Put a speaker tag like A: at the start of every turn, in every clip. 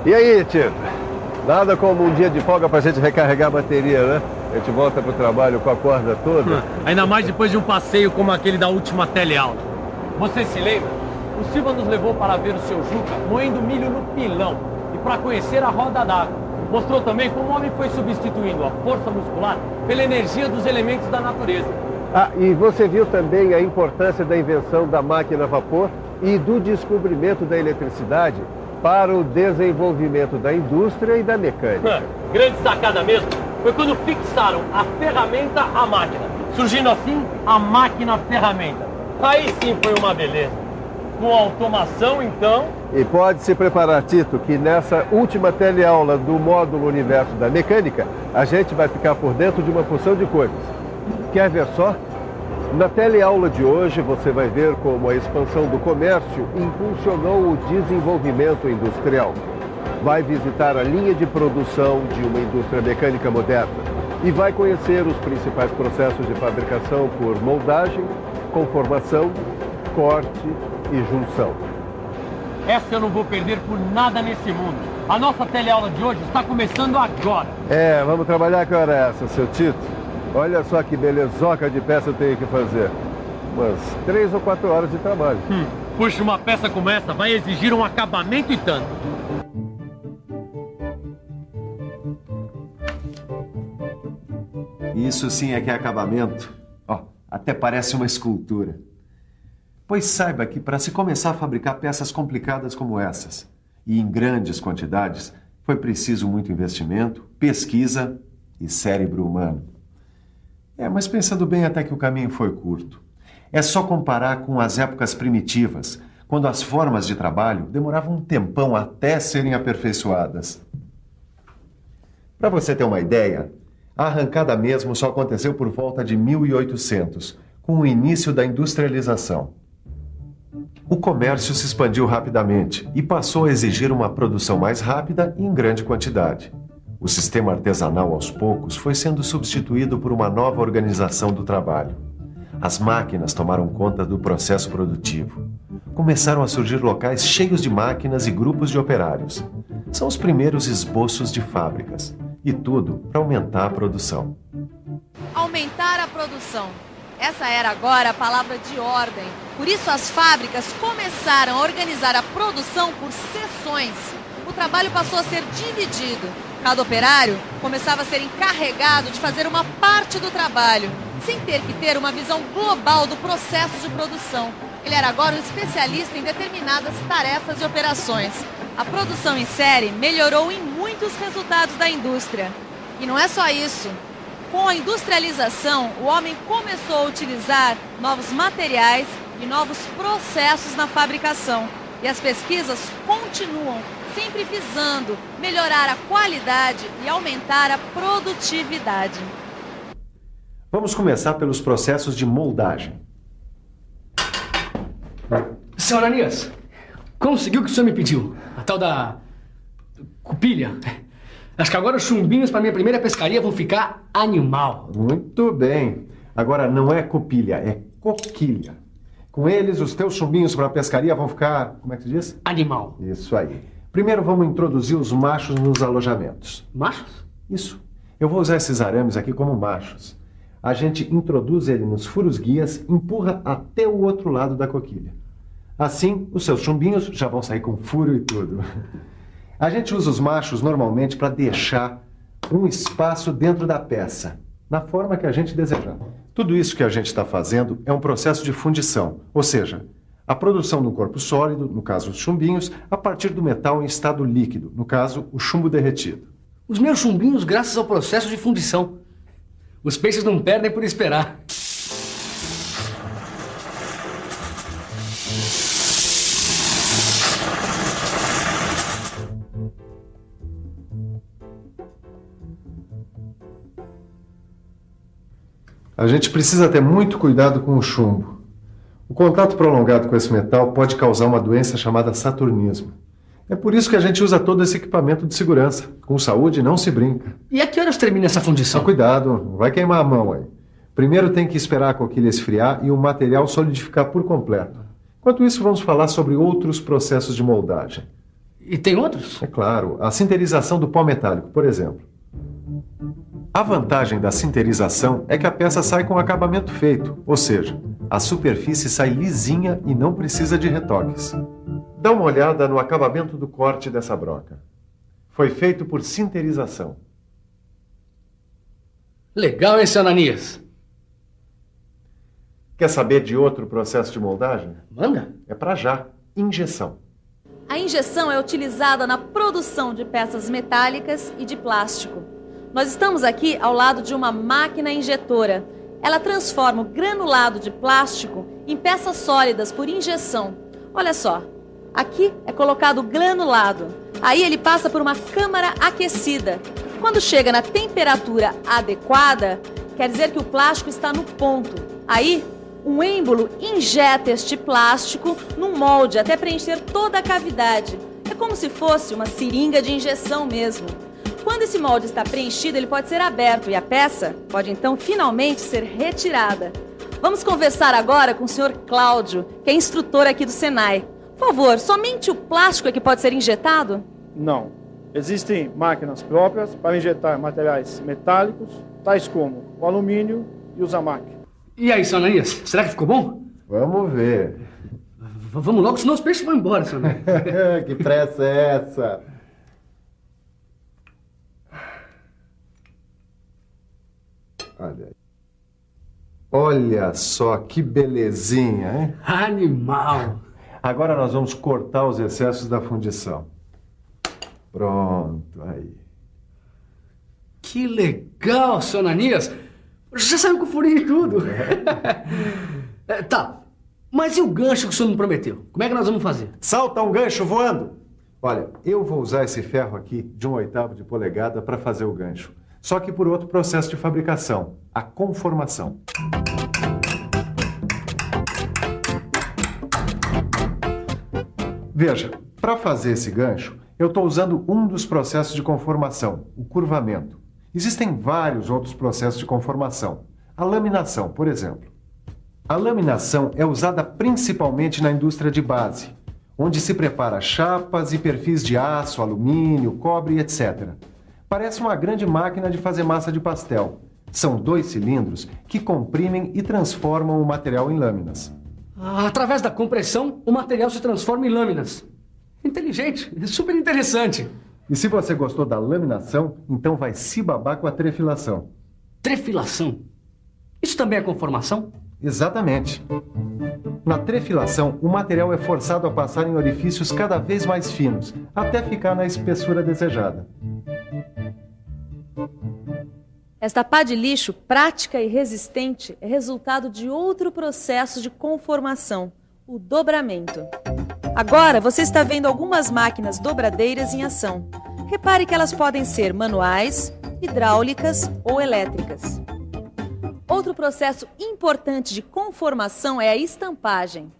A: E aí, Tito? Nada como um dia de folga pra gente recarregar a bateria, né? A gente volta pro trabalho com a corda toda.
B: Ainda mais depois de um passeio como aquele da última teleaula. Você se lembra? O Silva nos levou para ver o seu Juca moendo milho no pilão e para conhecer a roda d'água. Mostrou também como o homem foi substituindo a força muscular pela energia dos elementos da natureza.
A: Ah, e você viu também a importância da invenção da máquina a vapor e do descobrimento da eletricidade para o desenvolvimento da indústria e da mecânica.
B: Grande sacada mesmo foi quando fixaram a ferramenta à máquina, surgindo assim a máquina-ferramenta. Aí sim foi uma beleza. Com automação, então...
A: E pode se preparar, Tito, que nessa última teleaula do módulo Universo da Mecânica, a gente vai ficar por dentro de uma porção de coisas. Quer ver só? Na teleaula de hoje, você vai ver como a expansão do comércio impulsionou o desenvolvimento industrial. Vai visitar a linha de produção de uma indústria mecânica moderna e vai conhecer os principais processos de fabricação por moldagem, conformação, corte e junção.
B: Essa eu não vou perder por nada nesse mundo. A nossa teleaula de hoje está começando agora.
A: Vamos trabalhar que hora é essa, seu Tito? Olha só que belezoca de peça eu tenho que fazer. Umas 3 ou 4 horas de trabalho.
B: Puxa, uma peça como essa vai exigir um acabamento e tanto.
C: Isso sim é que é acabamento. Ó, até parece uma escultura. Pois saiba que para se começar a fabricar peças complicadas como essas, e em grandes quantidades, foi preciso muito investimento, pesquisa e cérebro humano. Mas pensando bem, até que o caminho foi curto. É só comparar com as épocas primitivas, quando as formas de trabalho demoravam um tempão até serem aperfeiçoadas. Para você ter uma ideia, a arrancada mesmo só aconteceu por volta de 1800, com o início da industrialização. O comércio se expandiu rapidamente e passou a exigir uma produção mais rápida e em grande quantidade. O sistema artesanal, aos poucos, foi sendo substituído por uma nova organização do trabalho. As máquinas tomaram conta do processo produtivo. Começaram a surgir locais cheios de máquinas e grupos de operários. São os primeiros esboços de fábricas. E tudo para aumentar a produção.
D: Aumentar a produção. Essa era agora a palavra de ordem. Por isso as fábricas começaram a organizar a produção por seções. O trabalho passou a ser dividido. Cada operário começava a ser encarregado de fazer uma parte do trabalho, sem ter que ter uma visão global do processo de produção. Ele era agora um especialista em determinadas tarefas e operações. A produção em série melhorou em muitos resultados da indústria. E não é só isso. Com a industrialização, o homem começou a utilizar novos materiais e novos processos na fabricação. E as pesquisas continuam, sempre visando melhorar a qualidade e aumentar a produtividade.
C: Vamos começar pelos processos de moldagem.
E: Seu Ananias, conseguiu o que o senhor me pediu? A tal da cupilha. Acho que agora os chumbinhos para minha primeira pescaria vão ficar animal.
C: Muito bem. Agora não é cupilha, é coquilha. Com eles, os teus chumbinhos para a pescaria vão ficar, como é que se diz?
E: Animal.
C: Isso aí. Primeiro vamos introduzir os machos nos alojamentos.
E: Machos?
C: Isso. Eu vou usar esses arames aqui como machos. A gente introduz ele nos furos guias, empurra até o outro lado da coquilha. Assim, os seus chumbinhos já vão sair com furo e tudo. A gente usa os machos normalmente para deixar um espaço dentro da peça, na forma que a gente desejar. Tudo isso que a gente está fazendo é um processo de fundição, ou seja, a produção do corpo sólido, no caso os chumbinhos, a partir do metal em estado líquido, no caso o chumbo derretido.
E: Os meus chumbinhos graças ao processo de fundição. Os peixes não perdem por esperar.
C: A gente precisa ter muito cuidado com o chumbo. O contato prolongado com esse metal pode causar uma doença chamada saturnismo. É por isso que a gente usa todo esse equipamento de segurança. Com saúde não se brinca.
E: E a que horas termina essa fundição?
C: Cuidado, não vai queimar a mão aí. Primeiro tem que esperar a coquilha esfriar e o material solidificar por completo. Enquanto isso, vamos falar sobre outros processos de moldagem.
E: E tem outros?
C: É claro, a sinterização do pó metálico, por exemplo. A vantagem da sinterização é que a peça sai com o acabamento feito, ou seja, a superfície sai lisinha e não precisa de retoques. Dá uma olhada no acabamento do corte dessa broca. Foi feito por sinterização.
E: Legal, hein, seu Ananias?
C: Quer saber de outro processo de moldagem?
E: Manda.
C: É para já. Injeção.
D: A injeção é utilizada na produção de peças metálicas e de plástico. Nós estamos aqui ao lado de uma máquina injetora. Ela transforma o granulado de plástico em peças sólidas por injeção. Olha só, aqui é colocado o granulado. Aí ele passa por uma câmara aquecida. Quando chega na temperatura adequada, quer dizer que o plástico está no ponto. Aí, um êmbolo injeta este plástico num molde até preencher toda a cavidade. É como se fosse uma seringa de injeção mesmo. Quando esse molde está preenchido, ele pode ser aberto e a peça pode então finalmente ser retirada. Vamos conversar agora com o senhor Cláudio, que é instrutor aqui do Senai. Por favor, somente o plástico é que pode ser injetado?
F: Não. Existem máquinas próprias para injetar materiais metálicos, tais como o alumínio e os amac.
E: E aí, seu Ananias, será que ficou bom?
C: Vamos ver.
E: Vamos logo, senão os peixes vão embora, seu Ananias.
C: Que pressa é essa? Olha aí. Olha só que belezinha, hein?
E: Animal!
C: Agora nós vamos cortar os excessos da fundição. Pronto, aí.
E: Que legal, seu Ananias! Já saiu com furinho e tudo. Tá, mas e o gancho que o senhor me prometeu? Como é que nós vamos fazer?
C: Salta um gancho voando! Olha, eu vou usar esse ferro aqui de 1/8 de polegada para fazer o gancho. Só que por outro processo de fabricação, a conformação. Veja, para fazer esse gancho, eu estou usando um dos processos de conformação, o curvamento. Existem vários outros processos de conformação. A laminação, por exemplo. A laminação é usada principalmente na indústria de base, onde se prepara chapas e perfis de aço, alumínio, cobre, etc. Parece uma grande máquina de fazer massa de pastel. São 2 cilindros que comprimem e transformam o material em lâminas.
E: Através da compressão, o material se transforma em lâminas. Inteligente, super interessante.
C: E se você gostou da laminação, então vai se babar com a trefilação.
E: Trefilação? Isso também é conformação?
C: Exatamente. Na trefilação, o material é forçado a passar em orifícios cada vez mais finos, até ficar na espessura desejada.
D: Esta pá de lixo, prática e resistente, é resultado de outro processo de conformação, o dobramento. Agora você está vendo algumas máquinas dobradeiras em ação. Repare que elas podem ser manuais, hidráulicas ou elétricas. Outro processo importante de conformação é a estampagem.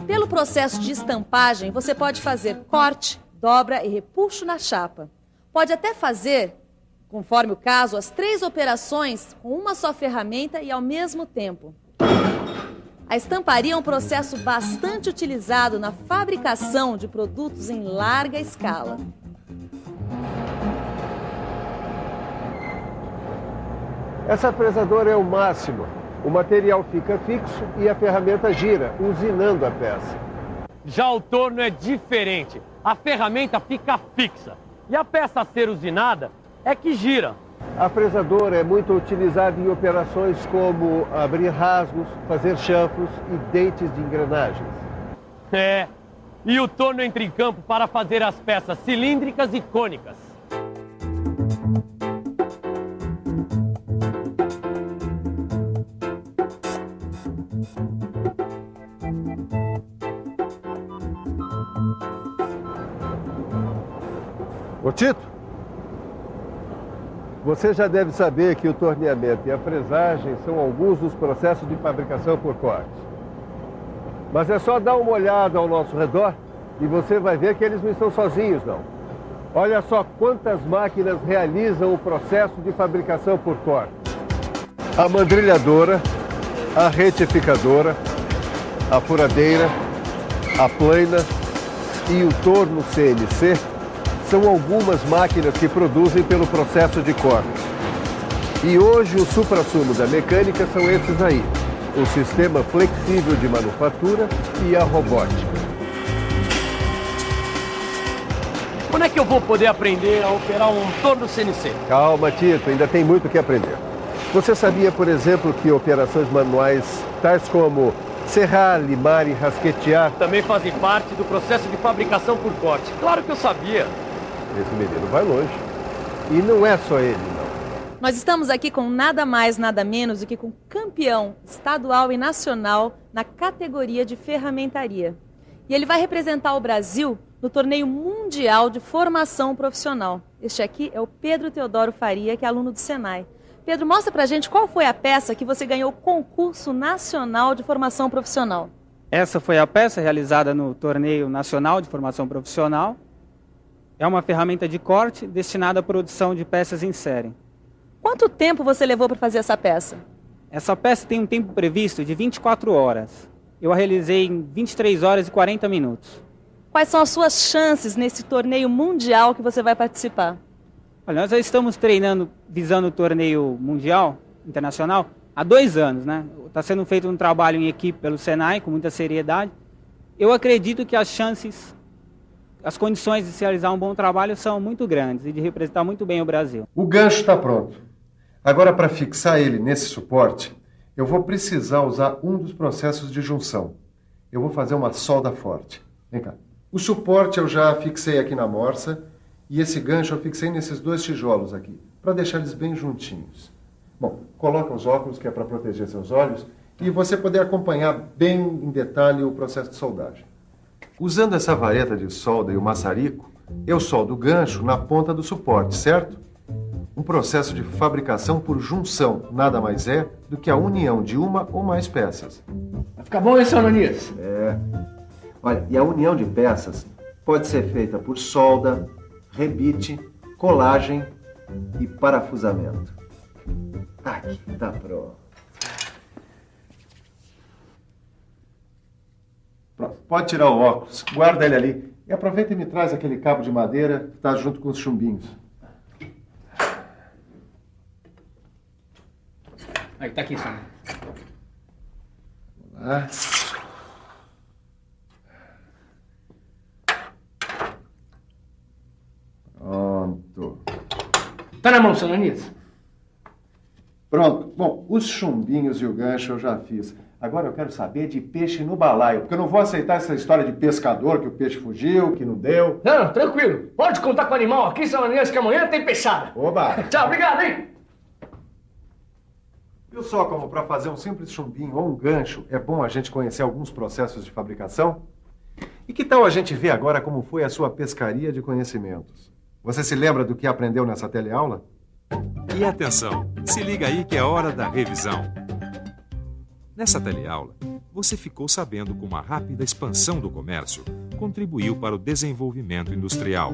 D: Pelo processo de estampagem, você pode fazer corte, dobra e repuxo na chapa. Pode até fazer, conforme o caso, as 3 operações com uma só ferramenta e ao mesmo tempo. A estamparia é um processo bastante utilizado na fabricação de produtos em larga escala.
A: Essa fresadora é o máximo. O material fica fixo e a ferramenta gira, usinando a peça.
B: Já o torno é diferente. A ferramenta fica fixa. E a peça a ser usinada é que gira.
A: A fresadora é muito utilizada em operações como abrir rasgos, fazer chanfros e dentes de engrenagens.
B: É. E o torno entra em campo para fazer as peças cilíndricas e cônicas.
A: Ô Tito, você já deve saber que o torneamento e a fresagem são alguns dos processos de fabricação por corte. Mas é só dar uma olhada ao nosso redor e você vai ver que eles não estão sozinhos, não. Olha só quantas máquinas realizam o processo de fabricação por corte. A mandrilhadora, a retificadora, a furadeira, a plaina, e o torno CNC são algumas máquinas que produzem pelo processo de corte. E hoje o suprassumo da mecânica são esses aí: o sistema flexível de manufatura e a robótica.
B: Quando é que eu vou poder aprender a operar um torno CNC?
A: Calma, Tito, ainda tem muito o que aprender. Você sabia, por exemplo, que operações manuais tais como serrar, limar e rasquetear
B: Também fazem parte do processo de fabricação por corte. Claro que eu sabia.
A: Esse menino vai longe. E não é só ele, não.
D: Nós estamos aqui com nada mais, nada menos do que com o campeão estadual e nacional na categoria de ferramentaria. E ele vai representar o Brasil no torneio mundial de formação profissional. Este aqui é o Pedro Teodoro Faria, que é aluno do Senai. Pedro, mostra pra gente qual foi a peça que você ganhou o concurso nacional de formação profissional.
G: Essa foi a peça realizada no Torneio Nacional de Formação Profissional. É uma ferramenta de corte destinada à produção de peças em série.
D: Quanto tempo você levou para fazer essa peça?
G: Essa peça tem um tempo previsto de 24 horas. Eu a realizei em 23 horas e 40 minutos.
D: Quais são as suas chances nesse torneio mundial que você vai participar?
G: Olha, nós já estamos treinando visando o torneio mundial, internacional, há 2 anos, né? Está sendo feito um trabalho em equipe pelo Senai, com muita seriedade. Eu acredito que as chances, as condições de se realizar um bom trabalho são muito grandes e de representar muito bem o Brasil.
C: O gancho está pronto. Agora, para fixar ele nesse suporte, eu vou precisar usar um dos processos de junção. Eu vou fazer uma solda forte. Vem cá. O suporte eu já fixei aqui na morsa e esse gancho eu fixei nesses 2 tijolos aqui, para deixar eles bem juntinhos. Bom, coloca os óculos, que é para proteger seus olhos, e você poder acompanhar bem em detalhe o processo de soldagem. Usando essa vareta de solda e o maçarico, eu soldo o gancho na ponta do suporte, certo? Um processo de fabricação por junção nada mais é do que a união de uma ou mais peças.
E: Vai ficar bom esse, Ananias?
C: Olha, e a união de peças pode ser feita por solda, rebite, colagem e parafusamento. Aqui, tá pronto. Pronto, pode tirar o óculos, guarda ele ali. E aproveita e me traz aquele cabo de madeira que está junto com os chumbinhos.
E: Aí, tá aqui, Sam.
C: Vamos lá. Pronto.
E: Tá na mão, seu Ananias?
C: Pronto. Bom, os chumbinhos e o gancho eu já fiz. Agora eu quero saber de peixe no balaio, porque eu não vou aceitar essa história de pescador, que o peixe fugiu, que não deu.
E: Não, tranquilo. Pode contar com o animal aqui, seu Ananias, que amanhã tem peixada.
C: Oba!
E: Tchau, obrigado, hein?
C: Viu só como para fazer um simples chumbinho ou um gancho é bom a gente conhecer alguns processos de fabricação? E que tal a gente ver agora como foi a sua pescaria de conhecimentos? Você se lembra do que aprendeu nessa teleaula?
H: E atenção, se liga aí que é hora da revisão. Nessa teleaula, você ficou sabendo como a rápida expansão do comércio contribuiu para o desenvolvimento industrial.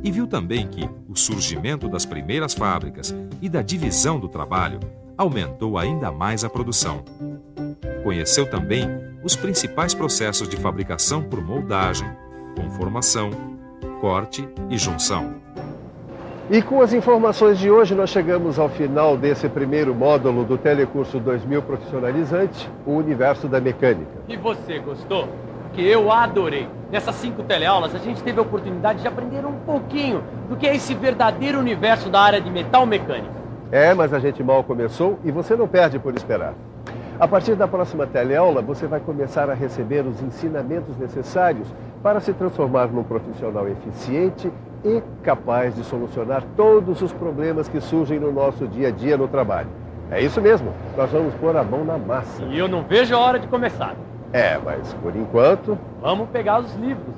H: E viu também que o surgimento das primeiras fábricas e da divisão do trabalho aumentou ainda mais a produção. Conheceu também os principais processos de fabricação por moldagem, conformação, corte e junção.
A: E com as informações de hoje, nós chegamos ao final desse primeiro módulo do Telecurso 2000 Profissionalizante, o Universo da Mecânica.
B: E você gostou? Que eu adorei. Nessas 5 teleaulas, a gente teve a oportunidade de aprender um pouquinho do que é esse verdadeiro universo da área de metal mecânica.
A: Mas a gente mal começou e você não perde por esperar. A partir da próxima teleaula, você vai começar a receber os ensinamentos necessários para se transformar num profissional eficiente e capaz de solucionar todos os problemas que surgem no nosso dia a dia no trabalho. É isso mesmo, nós vamos pôr a mão na massa.
B: E eu não vejo a hora de começar.
A: Mas por enquanto...
B: Vamos pegar os livros.